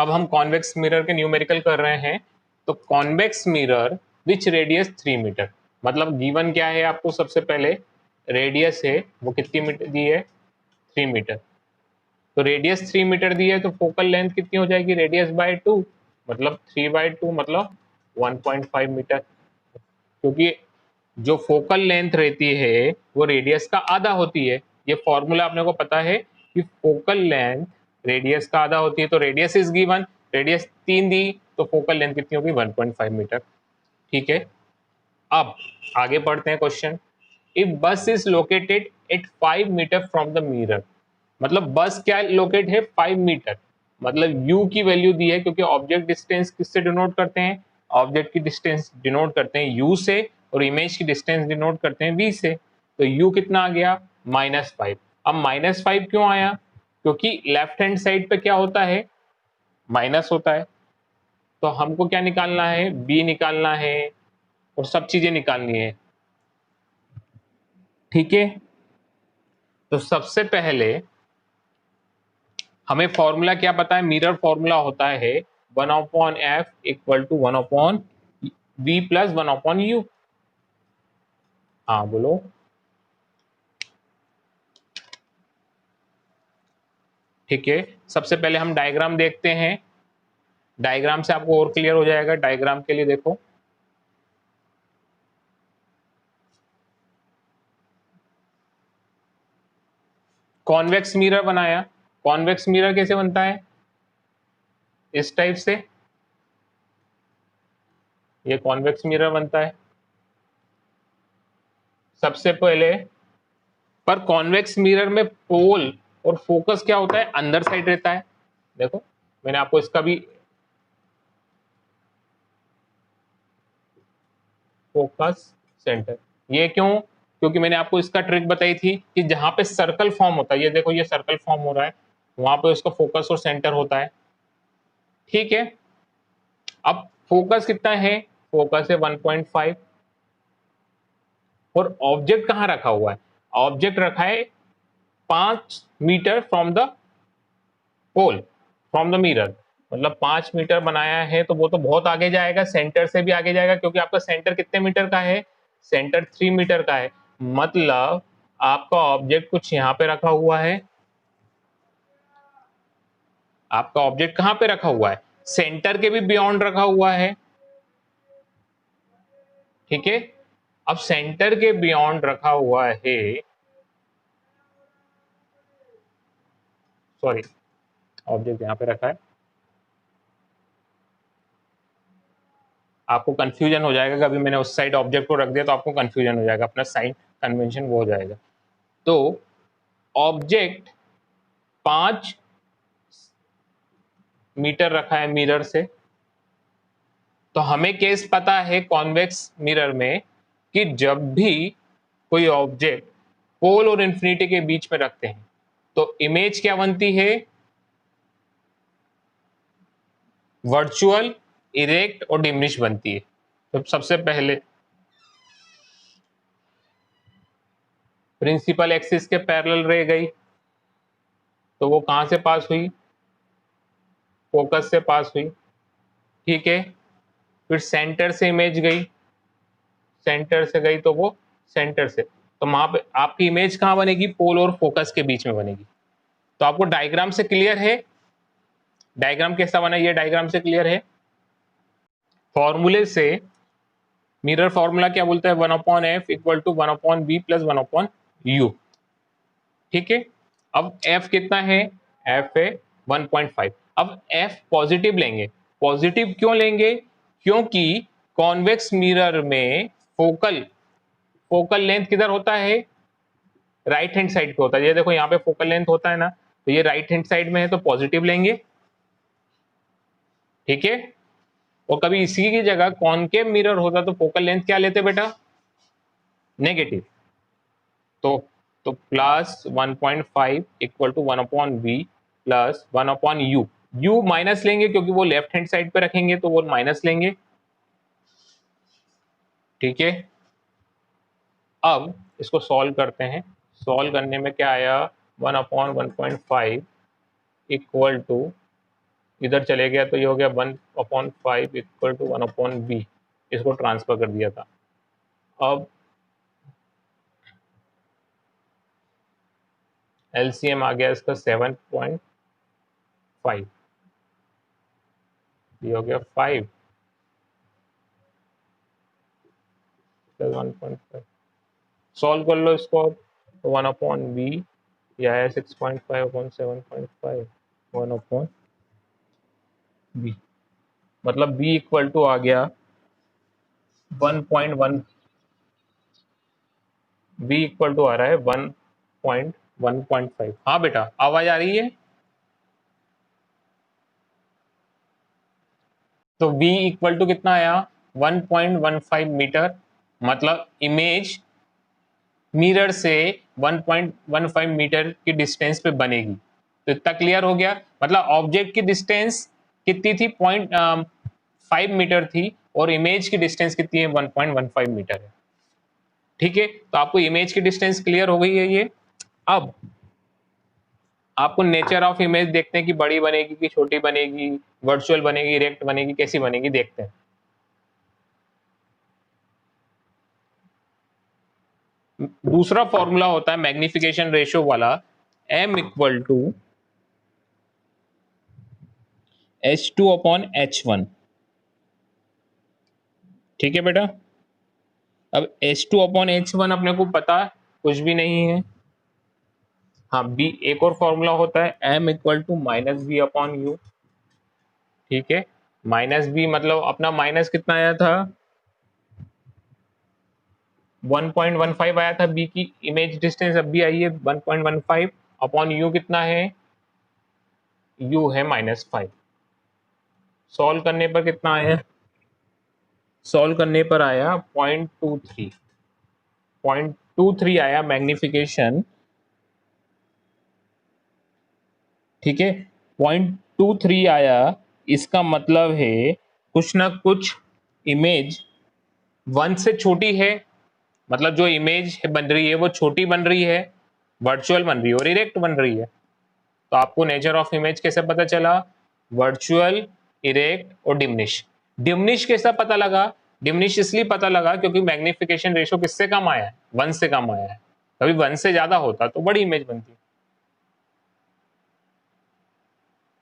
अब हम convex mirror के न्यूमेरिकल कर रहे हैं। तो convex mirror which radius 3 meter, मतलब गिवन क्या है आपको, सबसे पहले रेडियस है वो कितनी मीटर दी है, 3 मीटर। तो रेडियस 3 मीटर दी है तो फोकल लेंथ कितनी हो जाएगी, रेडियस बाय 2, मतलब 3/2 मतलब 1.5 मीटर। क्योंकि जो फोकल लेंथ रहती है वो रेडियस का आधा होती है। ये फॉर्मूला आपने को पता है कि फोकल लेंथ रेडियस का आधा होती है। तो रेडियस इज गिवन, रेडियस 3 दी तो फोकल लेंथ कितनी होगी, 1.5 मीटर। ठीक है, अब आगे बढ़ते हैं question. If bus is located at 5 meter from the mirror, मतलब बस क्या लोकेट है, 5 मीटर, मतलब u की वैल्यू दी है, क्योंकि ऑब्जेक्ट डिस्टेंस किससे डिनोट करते हैं, ऑब्जेक्ट की डिस्टेंस डिनोट करते हैं u से, और इमेज की डिस्टेंस डिनोट करते हैं v से। तो u कितना आ गया, -5। अब -5 क्यों आया, क्योंकि लेफ्ट हैंड साइड पे क्या होता है, माइनस होता है। तो हमको क्या निकालना है, b निकालना है और सब चीजें निकालनी है। ठीक है, तो सबसे पहले हमें फॉर्मूला क्या पता है, मिरर फॉर्मूला होता है 1/f equal to 1/v plus 1/u। हाँ बोलो। ठीक है, सबसे पहले हम डायग्राम देखते हैं, डायग्राम से आपको और क्लियर हो जाएगा। डायग्राम के लिए देखो, कॉन्वेक्स मिरर बनाया। कॉन्वेक्स मिरर कैसे बनता है, इस टाइप से, ये कॉन्वेक्स मिरर बनता है सबसे पहले। पर कॉन्वेक्स मिरर में पोल और फोकस क्या होता है, अंदर साइड रहता है। देखो मैंने आपको इसका भी, फोकस सेंटर, ये क्यों, क्योंकि मैंने आपको इसका ट्रिक बताई थी कि जहां पे सर्कल फॉर्म होता है, ये देखो ये सर्कल फॉर्म हो रहा है, वहां पे उसका फोकस और सेंटर होता है। ठीक है, अब फोकस कितना है, फोकस है 1.5, और ऑब्जेक्ट कहां रखा हुआ है, ऑब्जेक्ट रखा है 5 meter from the pole, from the mirror, मतलब 5 मीटर बनाया है तो वो तो बहुत आगे जाएगा, सेंटर से भी आगे जाएगा, क्योंकि आपका सेंटर कितने मीटर का है, सेंटर 3 मीटर का है। मतलब आपका ऑब्जेक्ट कुछ यहां पे रखा हुआ है, आपका ऑब्जेक्ट कहां पे रखा हुआ है, सेंटर के भी बियॉन्ड रखा हुआ है। ठीक है, अब सेंटर के बियॉन्ड रखा हुआ है, सॉरी ऑब्जेक्ट यहां पे रखा है, आपको कंफ्यूजन हो जाएगा, कभी मैंने उस साइड ऑब्जेक्ट को रख दिया तो आपको कंफ्यूजन हो जाएगा, अपना साइन कन्वेंशन वो हो जाएगा। तो ऑब्जेक्ट 5 मीटर रखा है मिरर से, तो हमें केस पता है कॉन्वेक्स मिरर में कि जब भी कोई ऑब्जेक्ट पोल और इंफिनिटी के बीच में रखते हैं तो इमेज क्या बनती है, वर्चुअल, इरेक्ट और डिमिनिश बनती है। तो सबसे पहले प्रिंसिपल एक्सिस के पैरेलल रह गई, तो वो कहां से पास हुई, फोकस से पास हुई। ठीक है, फिर सेंटर से इमेज गई, सेंटर से गई तो वो सेंटर से, तो वहां पे आपकी इमेज कहां बनेगी, पोल और फोकस के बीच में बनेगी। तो आपको डायग्राम से क्लियर है, डायग्राम कैसा बना, ये डायग्राम से क्लियर है। फॉर्मूले से मिरर फॉर्मूला क्या बोलता है, 1/f equal to 1/v plus 1/u। ठीक है, अब f कितना है, f है 1.5। अब f पॉजिटिव लेंगे, पॉजिटिव क्यों लेंगे, क्योंकि कॉन्वेक्स मिरर में फोकल फोकल लेंथ किधर होता है, राइट हैंड साइड पे होता है। ये देखो यहाँ पे फोकल लेंथ होता है ना, तो ये राइट हैंड साइड में है तो पॉजिटिव लेंगे। ठीक है, और कभी इसी की जगह कॉनकेव मिरर होता तो फोकल लेंथ क्या लेते बेटा, नेगेटिव। तो plus 1.5 equal to 1/v plus 1/u, u minus लेंगे क्योंकि वो लेफ्ट हैंड साइड पे रखेंगे तो वो माइनस लेंगे। ठीक है, अब इसको सॉल्व करते हैं, सॉल्व करने में क्या आया, 1/1.5 इक्वल टू इधर चले गया तो ये हो गया 1/5 इक्वल टू 1/b, इसको ट्रांसफर कर दिया था। अब एलसीएम आ गया इसका 7.5, ये हो गया 5 प्लस 1.5, सॉल्व कर लो इसको। तो 1/b यह है 6.5/7.5 1/b, मतलब b इक्वल टू आ गया 1.1, b इक्वल टू आ रहा है 1.1.5। हाँ बेटा आवाज आ रही है? तो v इक्वल टू कितना आया 1.15 मीटर, मतलब इमेज मिरर से 1.15 मीटर की डिस्टेंस पे बनेगी। तो इतना क्लियर हो गया, मतलब ऑब्जेक्ट की डिस्टेंस कितनी थी 0.5 मीटर थी और इमेज की डिस्टेंस कितनी है 1.15 मीटर है। ठीक है, तो आपको इमेज की डिस्टेंस क्लियर हो गई है ये। अब आपको नेचर ऑफ इमेज देखते हैं कि बड़ी बनेगी कि छोटी बनेगी, वर्चुअल बनेगी, इरेक्ट बनेगी, कैसी बनेगी देखते हैं। दूसरा फॉर्मूला होता है मैग्निफिकेशन रेशियो वाला, m इक्वल टू h2/h1। ठीक है बेटा, अब h2/h1 अपने को पता कुछ भी नहीं है। हाँ b, एक और फॉर्मूला होता है m इक्वल टू -b/u। ठीक है, -b मतलब अपना माइनस कितना आया था 1.15 आया था, b की इमेज डिस्टेंस अब भी आई है 1.15 अपॉन u कितना है, u है -5। सॉल्व करने पर कितना आया, सॉल्व करने पर आया 0.23 आया मैग्निफिकेशन। ठीक है, 0.23 आया, इसका मतलब है कुछ ना कुछ इमेज 1 से छोटी है, मतलब जो इमेज बन रही है वो छोटी बन रही है, वर्चुअल बन रही है और इरेक्ट बन रही है। तो आपको नेचर ऑफ इमेज कैसे पता चला, वर्चुअल, इरेक्ट और डिमिनिश। डिमिनिश कैसा पता लगा, डिमिनिश इसलिए पता लगा क्योंकि मैग्निफिकेशन रेशियो किससे कम आया है, 1 से कम आया है। कभी 1 से ज्यादा होता तो बड़ी इमेज बनती।